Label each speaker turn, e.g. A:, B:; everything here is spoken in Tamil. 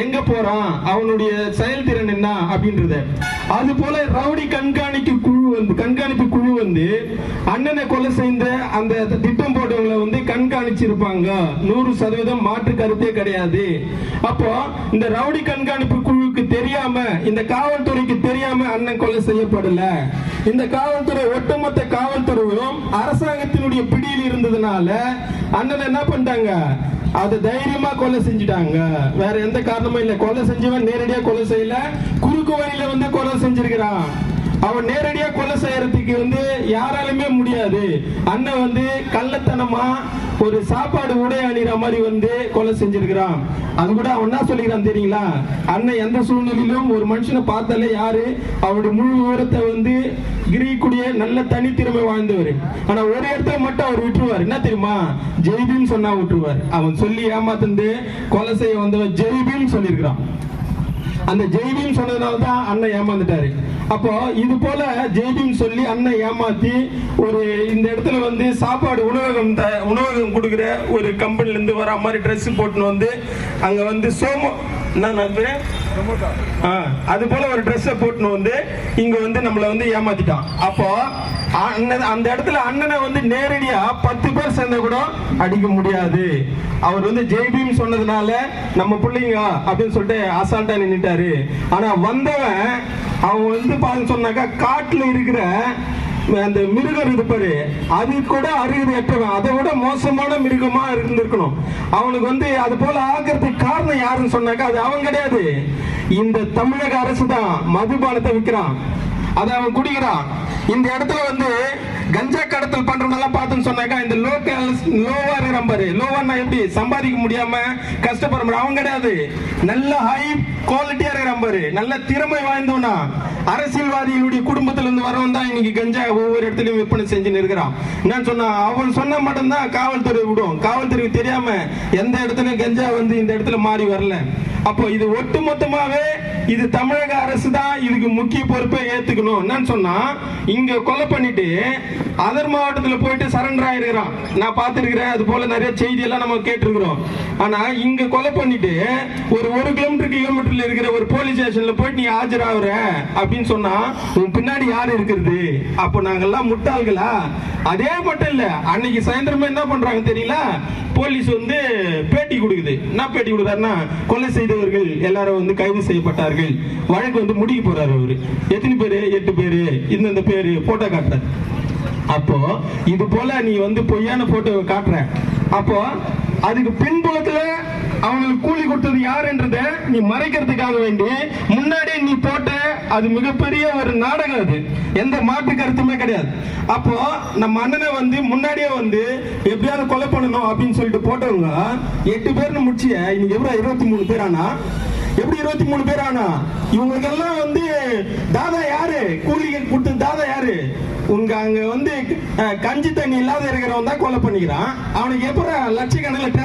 A: எங்க போறான், அவனுடைய செயல்திறன் என்ன அப்படின்றத. அது போல ரவுடி கண்காணிப்பு குழு வந்து அண்ணனை கொலை செய்த அந்த திட்டம் போட்டவங்களை வந்து கண்காணிச்சிருப்பாங்க. 100% மாற்று கருத்தே கிடையாது. அப்போ இந்த ரவுடி கண்காணிப்பு குழுவுக்கு தெரியாம, இந்த காவல்துறைக்கு தெரியாம அண்ணன் கொலை செய்யப்படல. இந்த காவல்துறை, ஒட்டுமொத்த காவல்துறையும் அரசாங்கத்தினுடைய பிடியில் இருந்ததுனால அண்ணன் என்ன பண்ணிட்டாங்க, அது தைரியமா கொலை செஞ்சுட்டாங்க. வேற எந்த காரணமும் இல்ல. கொலை செஞ்சவன் நேரடியா கொலை செய்யல, குறுக்கு வழியில வந்து கொலை செஞ்சிருக்கிறான். அவன் நேரடியா கொலை செய்யறதுக்கு வந்து யாராலுமே முடியாது. அண்ணன் வந்து கள்ளத்தனமா ஒரு சாப்பாடு உடை அணிகிற மாதிரி வந்து கொலை செஞ்சிருக்கிறான். அது கூட அவன் என்ன சொல்லிக்கிறான் தெரியுங்களா, அண்ணன் எந்த சூழ்நிலையிலும் ஒரு மனுஷனை பார்த்தாலே யாரு அவருடைய முழு விவரத்தை வந்து கிரிக்கூடிய நல்ல தனித்திறமை வாழ்ந்தவர். ஆனா ஒரு இடத்துல மட்டும் அவர் விட்டுருவார். என்ன தெரியுமா, ஜெய்பீம் சொன்னா விட்டுருவார். அவன் சொல்லி ஏமாத்தந்து கொலை செய்ய வந்தவன் ஜெய்பீம் சொல்லியிருக்கிறான். அந்த ஜெய்பீம் சொன்னதுனாலதான் அண்ணன் ஏமாந்துட்டாரு. அப்போ இது போல ஜெய்பீம் சொல்லி அண்ணன் ஏமாத்தி ஒரு இந்த இடத்துல வந்து சாப்பாடு உணவகம் கொடுக்குற ஒரு கம்பெனில இருந்து வர மாதிரி ட்ரெஸ் போட்டுன்னு வந்து அங்க வந்து அது போல ஒரு ட்ரெஸ் போட்டுன்னு வந்து இங்க வந்து நம்மள வந்து ஏமாத்திட்டான். அப்போ அந்த இடத்துல அண்ணனை வந்து நேரடியா 10 பேர் சேர்ந்த கூட அடிக்க முடியாது. அவர் வந்து ஜெய்பீம் சொன்னதுனால நம்ம பிள்ளைங்க அப்படின்னு சொல்லிட்டு அசால்ட்டா நின்னுட்டாரு. ஆனா வந்தவன் அவன் வந்து பாருங்க சொன்னாக்கா, காட்டுல இருக்கிற அந்த மிருகம் இருப்பாரு, அது கூட அருகதையற்றவன், அதை விட மோசமான மிருகமா இருந்திருக்கணும். அவனுக்கு வந்து அது போல ஆகிறதுக்கு காரணம் யாருன்னு சொன்னாக்கா, அது அவன் கிடையாது. இந்த தமிழக அரசு தான் மதுபானத்தை விற்கிறான், அதை அவன் குடிக்கிறான். இந்த இடத்துல வந்து கஞ்சா கடத்தல் பண்றவங்க பார்த்துன்னு சொன்னாக்கா, இந்த லோவா இருக்கிற லோவானா எப்படி சம்பாதிக்க முடியாம கஷ்டப்படுற அவன் கிடையாது. நல்ல ஹை குவாலிட்டியா இருக்கிற நல்ல திறமை வாய்ந்தவனா அரசியல்வாதிகளுடைய குடும்பத்துல இருந்து வரவன் தான் இன்னைக்கு கஞ்சா ஒவ்வொரு இடத்துலயும் விற்பனை செஞ்சு இருக்கிறான். நான் சொன்னா அவன் சொன்ன மட்டும்தான் காவல்துறை விடும். காவல்துறைக்கு தெரியாம எந்த இடத்துல கஞ்சா வந்து இந்த இடத்துல மாறி வரல. அப்போ இது ஒட்டுமொத்தமாவே இது தமிழக அரசு தான் இதுக்கு முக்கிய பொறுப்பை ஏத்துக்கணும். என்னன்னு சொன்னா, இங்க கொலை பண்ணிட்டு அதர் மாவட்டத்தில் போயிட்டு சரண்டர் ஆயிருக்கிறான். நான் பார்த்திருக்கிறேன், அது போல நிறைய செய்தி எல்லாம் நம்ம கேட்டிருக்கிறோம். ஆனா இங்க கொலை பண்ணிட்டு ஒரு 1 கிலோமீட்டர்ல இருக்கிற ஒரு போலீஸ் ஸ்டேஷன்ல போயிட்டு நீ ஆஜராகுற அப்படின்னு சொன்னா உன் பின்னாடி யாரு இருக்கிறது? அப்போ நாங்கெல்லாம் முட்டாள்களா? அதே மட்டும் இல்ல, அன்னைக்கு சாயந்தரமே என்ன பண்றாங்க தெரியல, போலீஸ் வந்து பேட்டி கொடுக்குது. என்ன பேட்டி கொடுத்தாருன்னா, கொலை செய்தவர்கள் எல்லாரும் வந்து கைது செய்யப்பட்டார்கள், வழக்கு வந்து முடிக்க போறாரு. அவரு எத்தனை பேரு? 8 பேரு, இந்த பேரு போட்டோ காட்டுறாரு. அப்போ இது போல நீ வந்து பொய்யான போட்டோ காட்டுற, அப்போ அதுக்கு பின்புலத்துல அவங்களுக்கு கூலி கொடுத்தது யாருன்றத நீ மறைக்கிறதுக்காக வேண்டி முன்னாடியே நீ போட்ட அது மிகப்பெரிய ஒரு நாடகம். அது எந்த மாற்று கருத்துமே கிடையாது. அப்போ நம்ம அண்ணனை வந்து முன்னாடியே வந்து எப்படியாவது கொலை பண்ணணும் அப்படின்னு சொல்லிட்டு போட்டவங்க 8 பேர்னு முடிச்சிய இன்னைக்கு எப்படி 23 பேர் ஆனா? எப்படி 23 பேர் ஆனா? இவங்களுக்கெல்லாம் வந்து தாதா யாரு? கூலி கொடுத்த தாதா யாரு? உங்க அங்க வந்து கஞ்சி தண்ணி இல்லாத இருக்கிறவன் தான் கொலை பண்ணிக்கிறான். அவனுக்கு எப்படி லட்சக்கணக்கில்